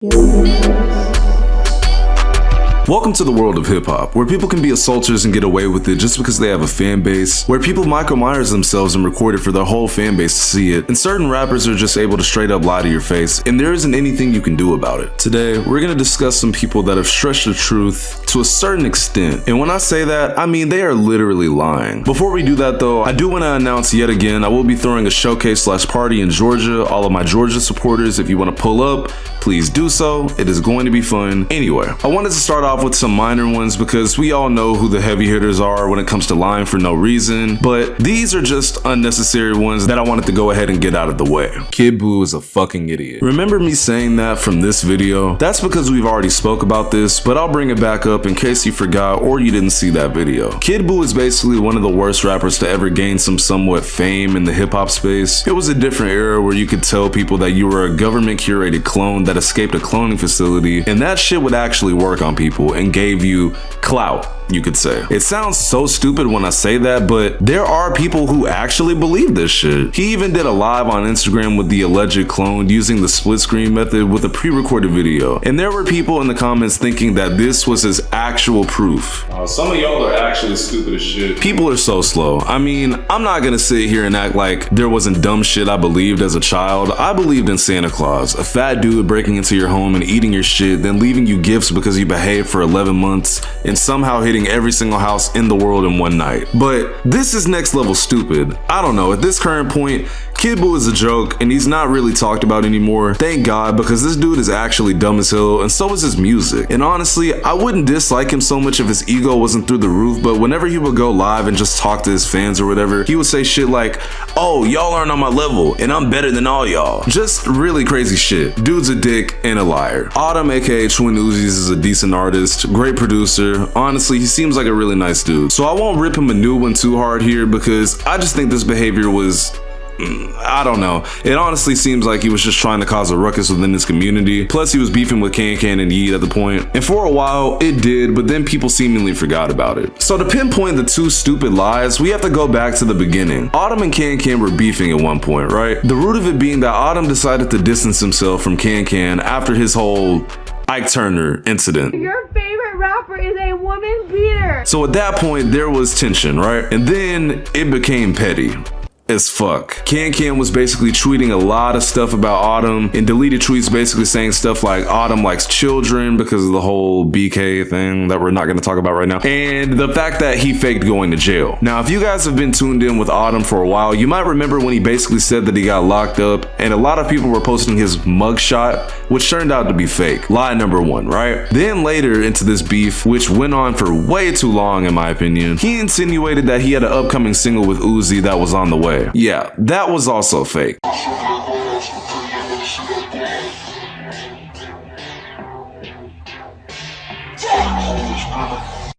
Welcome to the world of hip-hop, where people can be assaulters and get away with it just because they have a fan base, where people Michael Myers themselves and record it for their whole fan base to see it, and certain rappers are just able to straight up lie to your face, and there isn't anything you can do about it. Today, we're going to discuss some people that have stretched the truth to a certain extent, and when I say that, I mean they are literally lying. Before we do that though, I do want to announce yet again, I will be throwing a showcase/party in Georgia. All of my Georgia supporters, if you want to pull up, please do so. It is going to be fun. Anyway, I wanted to start off with some minor ones because we all know who the heavy hitters are when it comes to lying for no reason, but these are just unnecessary ones that I wanted to go ahead and get out of the way. Kid Buu is a fucking idiot. Remember me saying that from this video? That's because we've already spoke about this, but I'll bring it back up in case you forgot or you didn't see that video. Kid Buu is basically one of the worst rappers to ever gain some somewhat fame in the hip-hop space. It was a different era where you could tell people that you were a government curated clone that escaped a cloning facility, and that shit would actually work on people and gave you clout, you could say. It sounds so stupid when I say that, but there are people who actually believe this shit. He even did a live on Instagram with the alleged clone using the split screen method with a pre-recorded video, and there were people in the comments thinking that this was his actual proof. Some of y'all are actually stupid as shit. People are so slow. I mean, I'm not gonna sit here and act like there wasn't dumb shit I believed as a child. I believed in Santa Claus, a fat dude breaking into your home and eating your shit, then leaving you gifts because you behaved for 11 months and somehow hitting every single house in the world in one night. But this is next level stupid. I don't know, at this current point, Kid Buu is a joke and he's not really talked about anymore. Thank God, because this dude is actually dumb as hell, and so is his music. And honestly, I wouldn't dislike him so much if his ego wasn't through the roof, but whenever he would go live and just talk to his fans or whatever, he would say shit like, "Oh, y'all aren't on my level and I'm better than all y'all." Just really crazy shit. Dude's a dick and a liar. Autumn, aka Twin Uzis, is a decent artist, great producer. Honestly, he seems like a really nice dude. So I won't rip him a new one too hard here because I just think this behavior was, I don't know. It honestly seems like he was just trying to cause a ruckus within his community. Plus he was beefing with Can and Yeet at the point. And for a while it did, but then people seemingly forgot about it. So to pinpoint the two stupid lies, we have to go back to the beginning. Autumn and Can were beefing at one point, right? The root of it being that Autumn decided to distance himself from Can after his whole Ike Turner incident. Your favorite rapper is a woman beater. So at that point there was tension, right? And then it became petty as fuck. Can was basically tweeting a lot of stuff about Autumn and deleted tweets basically saying stuff like Autumn likes children because of the whole BK thing that we're not going to talk about right now, and the fact that he faked going to jail. Now, if you guys have been tuned in with Autumn for a while, you might remember when he basically said that he got locked up, and a lot of people were posting his mugshot, which turned out to be fake. Lie number one, right? Then later into this beef, which went on for way too long in my opinion, he insinuated that he had an upcoming single with Uzi that was on the way. Yeah, that was also fake.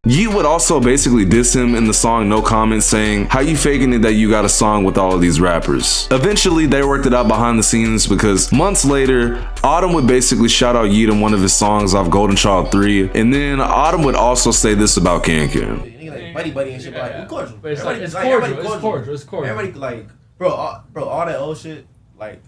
Yeet would also basically diss him in the song No Comment, saying, "How you faking it that you got a song with all of these rappers?" Eventually they worked it out behind the scenes because months later, Autumn would basically shout out Yeet in one of his songs off Golden Child 3, and then Autumn would also say this about Can. Buddy and shit, but like, of course. But it's like, it's cordial. Everybody like, bro, all that old shit, like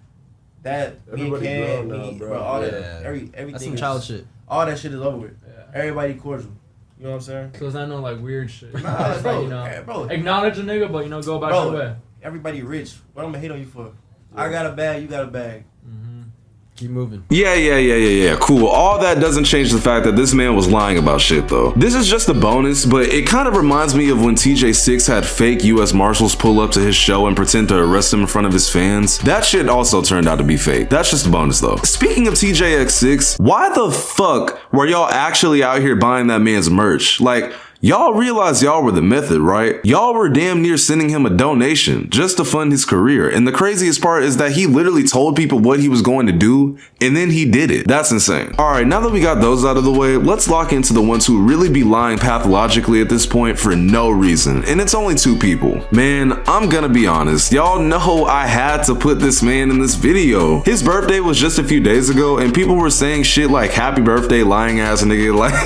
that. Everybody me and Can, grown now, bro. All that, everything. That's some child shit. All that shit is over with. Yeah. Everybody cordial. You know what I'm saying? So it's not no like weird shit. Nah, It's bro, like, you know, bro. acknowledge a nigga, but you know, go about your way. Everybody rich. What I'm gonna hate on you for? I got a bag, you got a bag. Keep moving. Yeah, cool. All that doesn't change the fact that this man was lying about shit though. This is just a bonus, but it kind of reminds me of when TJ6 had fake US Marshals pull up to his show and pretend to arrest him in front of his fans. That shit also turned out to be fake. That's just a bonus though. Speaking of TJX6, why the fuck were y'all actually out here buying that man's merch? Like, y'all realize y'all were the method, right? Y'all were damn near sending him a donation just to fund his career. And the craziest part is that he literally told people what he was going to do, and then he did it. That's insane. All right, now that we got those out of the way, let's lock into the ones who really be lying pathologically at this point for no reason. And it's only two people. Man, I'm gonna be honest. Y'all know I had to put this man in this video. His birthday was just a few days ago, and people were saying shit like, "Happy birthday, lying ass nigga." Like,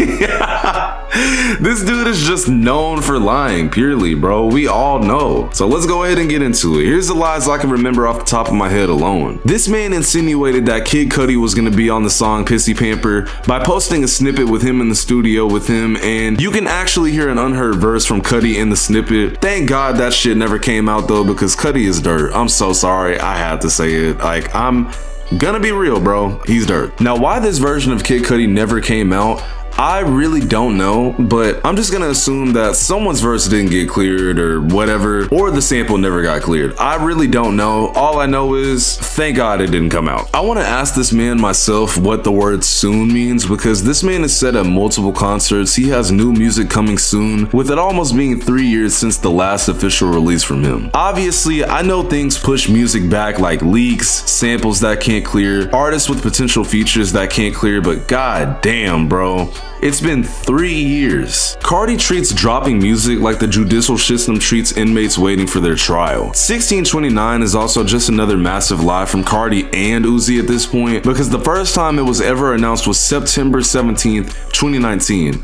This dude is just known for lying, purely, bro. We all know. So let's go ahead and get into it. Here's the lies I can remember off the top of my head alone. This man insinuated that Kid Cudi was gonna be on the song Pissy Pamper by posting a snippet with him in the studio with him, and you can actually hear an unheard verse from Cudi in the snippet. Thank God that shit never came out though, because Cudi is dirt. I'm so sorry, I had to say it. Like, I'm gonna be real, bro. He's dirt. Now, why this version of Kid Cudi never came out, I really don't know, but I'm just gonna assume that someone's verse didn't get cleared or whatever, or the sample never got cleared. I really don't know. All I know is, thank God it didn't come out. I wanna ask this man myself what the word soon means, because this man has said at multiple concerts he has new music coming soon, with it almost being 3 years since the last official release from him. Obviously, I know things push music back, like leaks, samples that can't clear, artists with potential features that can't clear, but god damn, bro. It's been 3 years. Cardi treats dropping music like the judicial system treats inmates waiting for their trial. 1629 is also just another massive lie from Cardi and Uzi at this point, because the first time it was ever announced was September 17th, 2019.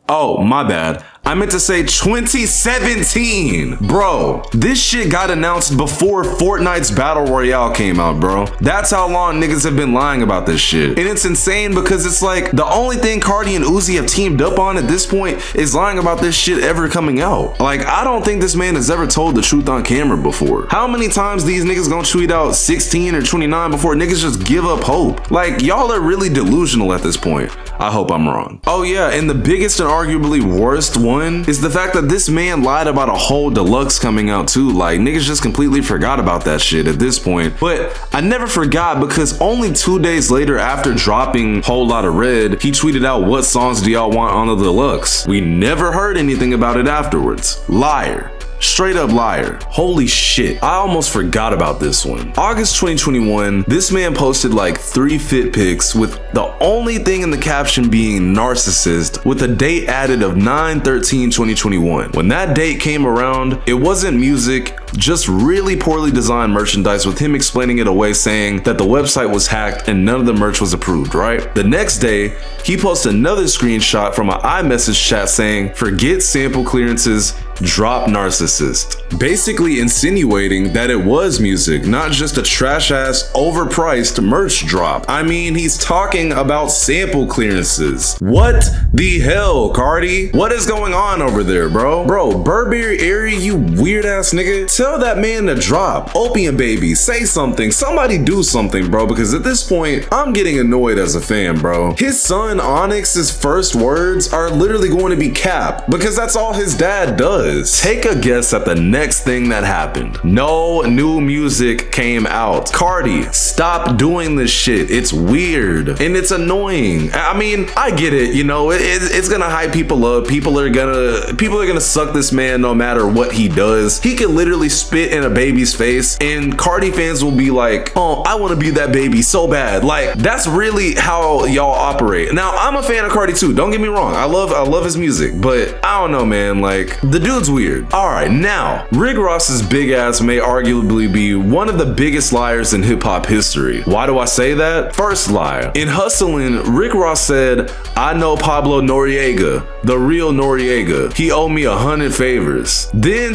Oh, my bad. I meant to say 2017. Bro, this shit got announced before Fortnite's Battle Royale came out, bro. That's how long niggas have been lying about this shit. And it's insane because it's like the only thing Cardi and Uzi have teamed up on at this point is lying about this shit ever coming out. Like, I don't think this man has ever told the truth on camera before. How many times these niggas gonna tweet out 16 or 29 before niggas just give up hope? Like, y'all are really delusional at this point. I hope I'm wrong. Oh yeah, and the biggest and arguably worst one is the fact that this man lied about a whole deluxe coming out too. Like, niggas just completely forgot about that shit at this point. But I never forgot, because only 2 days later after dropping Whole Lotta Red, he tweeted out, "What songs do y'all want on the deluxe?" We never heard anything about it afterwards. Liar. Straight up liar. Holy shit. I almost forgot about this one. August 2021, this man posted like 3 fit pics with the only thing in the caption being narcissist, with a date added of 9/13/2021. When that date came around, it wasn't music, just really poorly designed merchandise with him explaining it away, saying that the website was hacked and none of the merch was approved, right? The next day, he posted another screenshot from an iMessage chat saying, "Forget sample clearances, drop narcissist," basically insinuating that it was music, not just a trash ass overpriced merch drop. I mean, he's talking about sample clearances. What the hell, Cardi? What is going on over there, bro? Bro, Burberry area, you weird ass nigga. Tell that man to drop. Opium Baby, say something. Somebody do something, bro, because at this point, I'm getting annoyed as a fan, bro. His son Onyx's first words are literally going to be cap, because that's all his dad does. Take a guess at the next thing that happened. No new music came out. Cardi, stop doing this shit. It's weird and it's annoying. I mean, I get it, you know, it's gonna hype people up. People are gonna suck this man no matter what he does. He could literally spit in a baby's face and Cardi fans will be like, "Oh, I want to be that baby so bad." Like, that's really how y'all operate. Now, I'm a fan of Cardi too. Don't get me wrong. I love his music, but I don't know, man. Like, the dude's weird. All right, now, Rick Ross's big ass may arguably be one of the biggest liars in hip hop history. Why do I say that? First lie. In Hustlin', Rick Ross said, "I know Pablo Noriega, the real Noriega. He owed me 100 favors." Then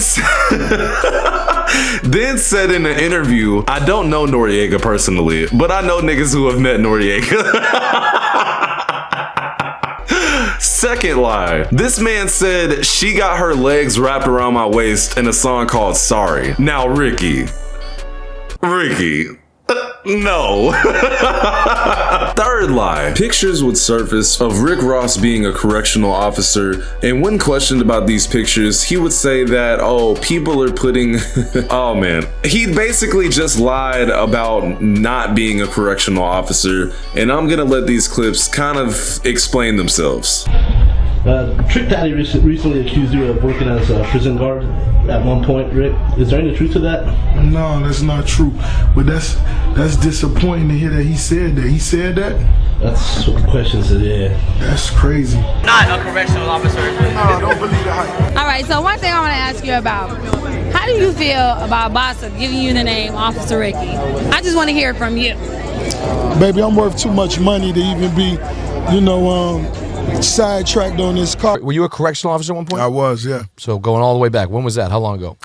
said in an interview, "I don't know Noriega personally, but I know niggas who have met Noriega." Second lie. This man said, "She got her legs wrapped around my waist" in a song called Sorry. Now, Ricky, no. Third lie. Pictures would surface of Rick Ross being a correctional officer, and when questioned about these pictures, he would say that, "Oh, people are putting..." Oh man. He basically just lied about not being a correctional officer, and I'm gonna let these clips kind of explain themselves. Trick Daddy recently accused you of working as a prison guard at one point, Rick. Is there any truth to that? No, that's not true. But that's disappointing to hear that he said that. He said that? That's what the question said, yeah. That's crazy. Not a correctional officer. No, don't believe the hype. All right, so one thing I want to ask you about. How do you feel about Bossa giving you the name Officer Ricky? I just want to hear it from you. Baby, I'm worth too much money to even be, sidetracked on this car. Were you a correctional officer at one point? I was, yeah. So going all the way back. When was that? How long ago?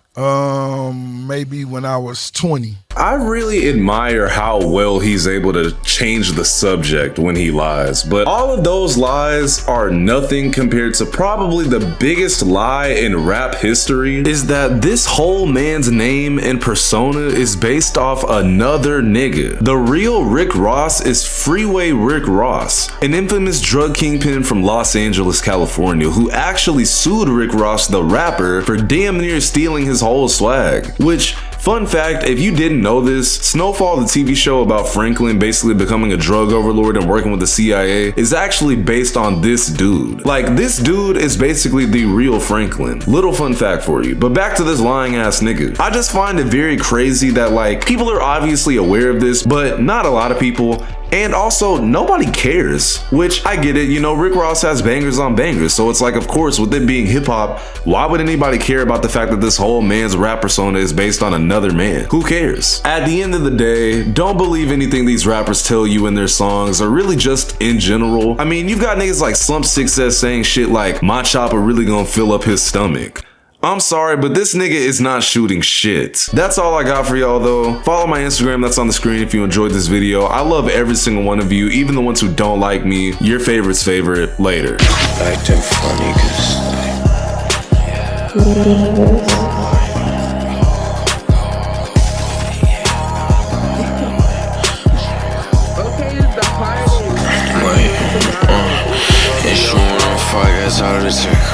Maybe when I was 20. I really admire how well he's able to change the subject when he lies, but all of those lies are nothing compared to probably the biggest lie in rap history, is that this whole man's name and persona is based off another nigga. The real Rick Ross is Freeway Rick Ross, an infamous drug kingpin from Los Angeles, California, who actually sued Rick Ross the rapper for damn near stealing his whole swag. Which, fun fact, if you didn't know this, Snowfall, the TV show about Franklin basically becoming a drug overlord and working with the CIA, is actually based on this dude. Like, this dude is basically the real Franklin. Little fun fact for you. But back to this lying ass nigga. I just find it very crazy that, like, people are obviously aware of this, but not a lot of people. And also, nobody cares, which I get it, you know, Rick Ross has bangers on bangers, so it's like, of course, with it being hip-hop, why would anybody care about the fact that this whole man's rap persona is based on another man? Who cares? At the end of the day, don't believe anything these rappers tell you in their songs, or really just in general. I mean, you've got niggas like Slump Success saying shit like, my chopper really gonna fill up his stomach. I'm sorry, but this nigga is not shooting shit. That's all I got for y'all though. Follow my Instagram, that's on the screen if you enjoyed this video. I love every single one of you, even the ones who don't like me. Your favorite's favorite. Later. Acting funny cause it's showing on fire, that's all it is.